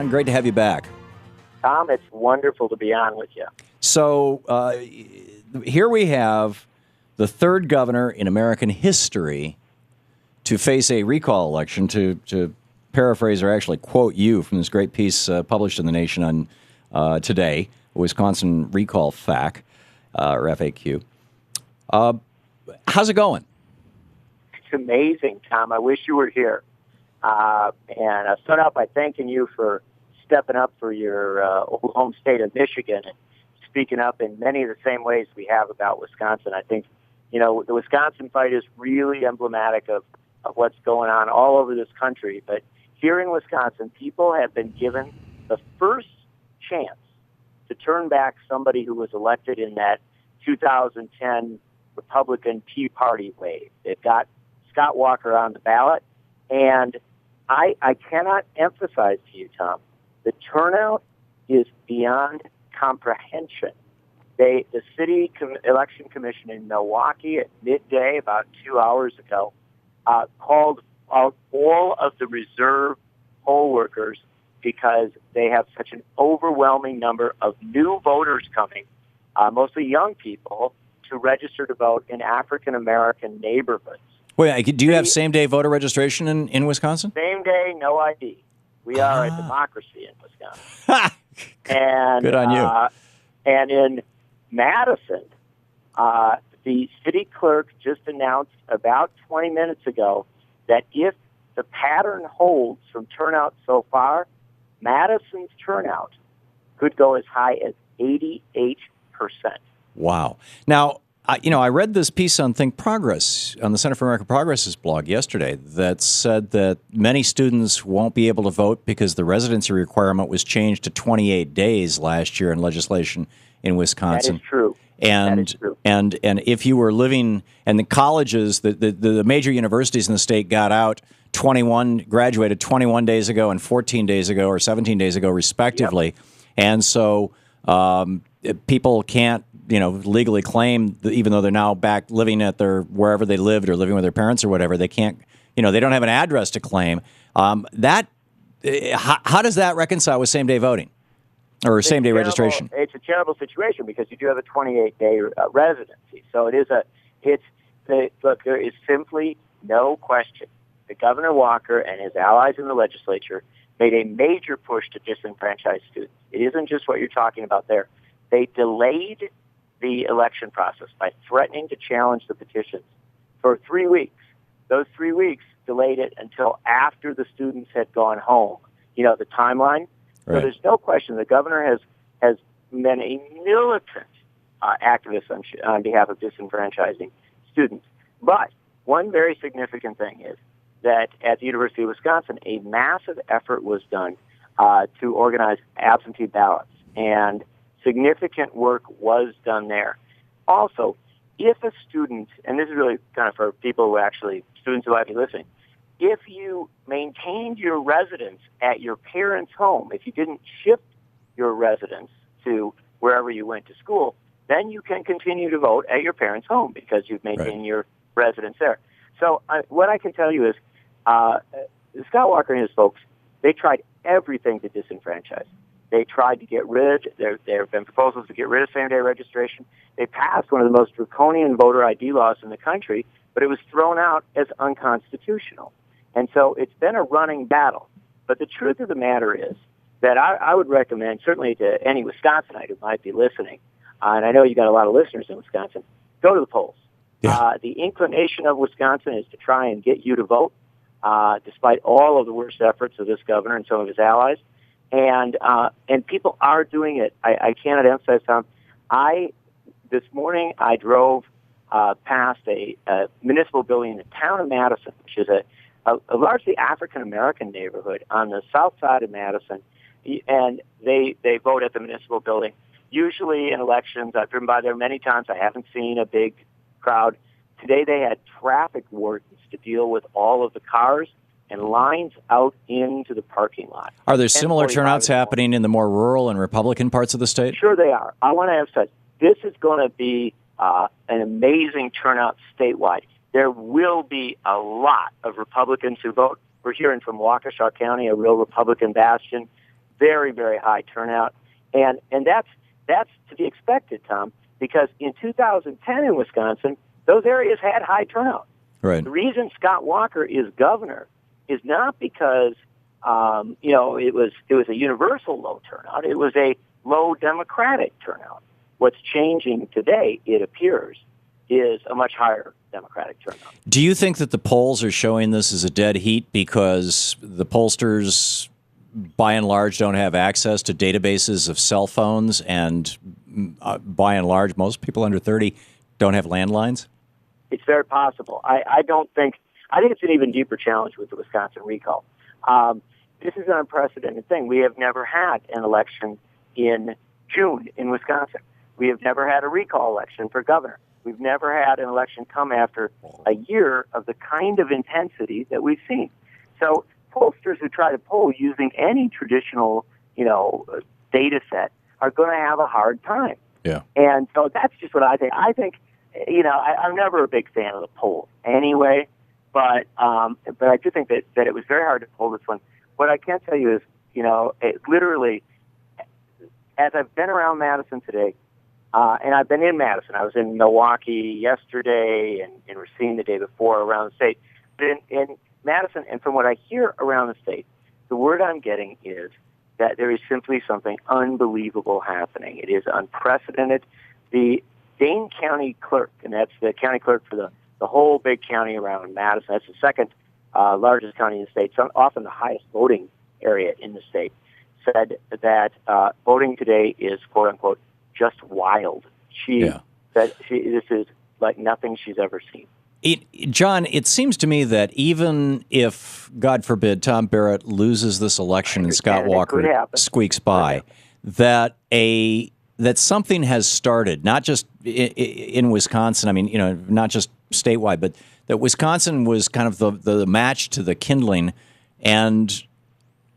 John. Great to have you back. Tom, it's wonderful to be on with you. So here we have the third governor in American history to face a recall election, to paraphrase or actually quote you from this great piece published in The Nation on today, Wisconsin Recall FAQ, or FAQ. How's it going? It's amazing, Tom. I wish you were here. And I'll start out by thanking you for stepping up for your old home state of Michigan and speaking up in many of the same ways we have about Wisconsin. I think, the Wisconsin fight is really emblematic of what's going on all over this country. But here in Wisconsin, people have been given the first chance to turn back somebody who was elected in that 2010 Republican Tea Party wave. They've got Scott Walker on the ballot, and I cannot emphasize to you, Tom, the turnout is beyond comprehension. The city election commission in Milwaukee at midday, about 2 hours ago, called out all of the reserve poll workers because they have such an overwhelming number of new voters coming, mostly young people, to register to vote in African-American neighborhoods. Wait, do you have same-day voter registration in Wisconsin? Same day, no ID. We are a democracy in Wisconsin. And, good on you. And in Madison, the city clerk just announced about 20 minutes ago that if the pattern holds from turnout so far, Madison's turnout could go as high as 88%. Wow. Now, I read this piece on Think Progress, on the Center for American Progress's blog yesterday, that said that many students won't be able to vote because the residency requirement was changed to 28 days last year in legislation in Wisconsin. That is true. And that is true. and if you were living, and the colleges, the major universities in the state graduated 21 days ago and 14 days ago or 17 days ago, respectively. Yep. And so people can't, legally claim, even though they're now back living at wherever they lived or living with their parents or whatever, they can't, they don't have an address to claim. How does that reconcile with same-day voting or same-day registration? It's a terrible situation because you do have a 28-day residency. So look, there is simply no question that Governor Walker and his allies in the legislature made a major push to disenfranchise students. It isn't just what you're talking about there. They delayed the election process by threatening to challenge the petitions for 3 weeks. Those 3 weeks delayed it until after the students had gone home. The timeline. Right. So there's no question the governor has been a militant activist on behalf of disenfranchising students. But one very significant thing is that at the University of Wisconsin, a massive effort was done to organize absentee ballots, and significant work was done there. Also, if a student, and this is really kind of for people students who might be listening, if you maintained your residence at your parents' home, if you didn't shift your residence to wherever you went to school, then you can continue to vote at your parents' home because you've maintained your residence there. So what I can tell you is Scott Walker and his folks, they tried everything to disenfranchise. They tried to get rid, there have been proposals to get rid of same-day registration. They passed one of the most draconian voter ID laws in the country, but it was thrown out as unconstitutional. And so it's been a running battle. But the truth of the matter is that I would recommend, certainly to any Wisconsinite who might be listening, and I know you got a lot of listeners in Wisconsin, go to the polls. Yeah. The inclination of Wisconsin is to try and get you to vote, despite all of the worst efforts of this governor and some of his allies. And people are doing it. I cannot emphasize, Tom. This morning I drove past a municipal building in the town of Madison, which is a largely African-American neighborhood on the south side of Madison, and they vote at the municipal building. Usually in elections, I've driven by there many times. I haven't seen a big crowd. Today they had traffic wardens to deal with all of the cars and lines out into the parking lot. Are there similar turnouts happening in the more rural and Republican parts of the state? Sure they are. I want to emphasize, this is going to be an amazing turnout statewide. There will be a lot of Republicans who vote. We're hearing from Waukesha County, a real Republican bastion. very, very high turnout. And that's to be expected, Tom, because in 2010 in Wisconsin, those areas had high turnout. Right. The reason Scott Walker is governor is not because it was a universal low turnout. It was a low Democratic turnout. What's changing today, it appears, is a much higher Democratic turnout. Do you think that the polls are showing this as a dead heat because the pollsters, by and large, don't have access to databases of cell phones, and by and large, most people under 30 don't have landlines? It's very possible. I think it's an even deeper challenge with the Wisconsin recall. This is an unprecedented thing. We have never had an election in June in Wisconsin. We have never had a recall election for governor. We've never had an election come after a year of the kind of intensity that we've seen. So pollsters who try to poll using any traditional, data set are going to have a hard time. Yeah. And so that's just what I think. I think, I'm never a big fan of the polls anyway, but I do think that it was very hard to poll this one. What I can tell you is, it literally, as I've been around Madison today, and I've been in Madison. I was in Milwaukee yesterday and Racine the day before around the state. But in Madison, and from what I hear around the state, the word I'm getting is that there is simply something unbelievable happening. It is unprecedented. The Dane County clerk, and that's the county clerk for the whole big county around Madison, that's the second largest county in the state, so often the highest voting area in the state, said that voting today is, quote unquote, just wild. This is like nothing she's ever seen. John, it seems to me that even if, God forbid, Tom Barrett loses this election and Scott Walker squeaks by, that something has started, not just in Wisconsin. I mean, not just statewide, but that Wisconsin was kind of the match to the kindling, and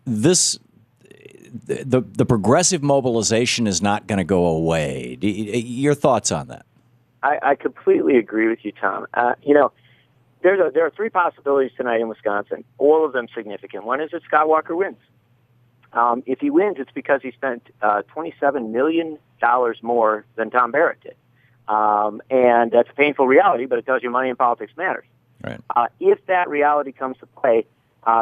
this. The progressive mobilization is not going to go away. Your thoughts on that? I completely agree with you, Tom. There are three possibilities tonight in Wisconsin, all of them significant. One is that Scott Walker wins. If he wins, it's because he spent $27 million more than Tom Barrett did. And that's a painful reality, but it tells you money in politics matters. Right. If that reality comes to play,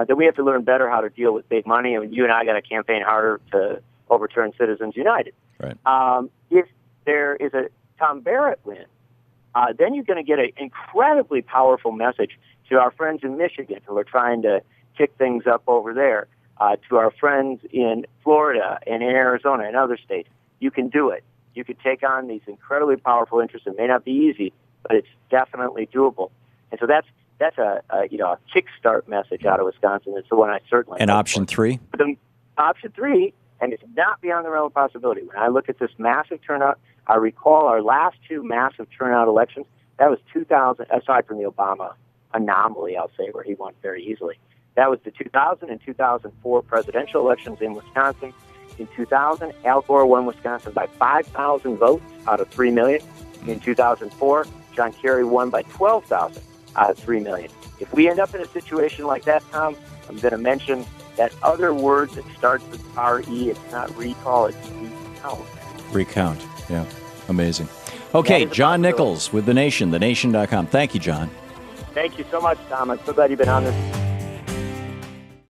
then we have to learn better how to deal with big money. I mean, you and I got to campaign harder to overturn Citizens United. Right. If there is a Tom Barrett win, then you're going to get an incredibly powerful message to our friends in Michigan who are trying to kick things up over there, to our friends in Florida and in Arizona and other states. You can do it. You can take on these incredibly powerful interests. It may not be easy, but it's definitely doable. And so that's a kickstart message out of Wisconsin. It's the one I certainly. And option three? Option three, and it's not beyond the realm of possibility. When I look at this massive turnout, I recall our last two massive turnout elections. That was 2000, aside from the Obama anomaly, I'll say, where he won very easily. That was the 2000 and 2004 presidential elections in Wisconsin. In 2000, Al Gore won Wisconsin by 5,000 votes out of 3 million. In 2004, John Kerry won by 12,000 out of 3 million. If we end up in a situation like that, Tom, I'm going to mention that other word that starts with R-E. It's not recall, it's recount. Recount, yeah. Amazing. Okay, John Nichols with The Nation, thenation.com. Thank you, John. Thank you so much, Tom. I'm so glad you've been on this.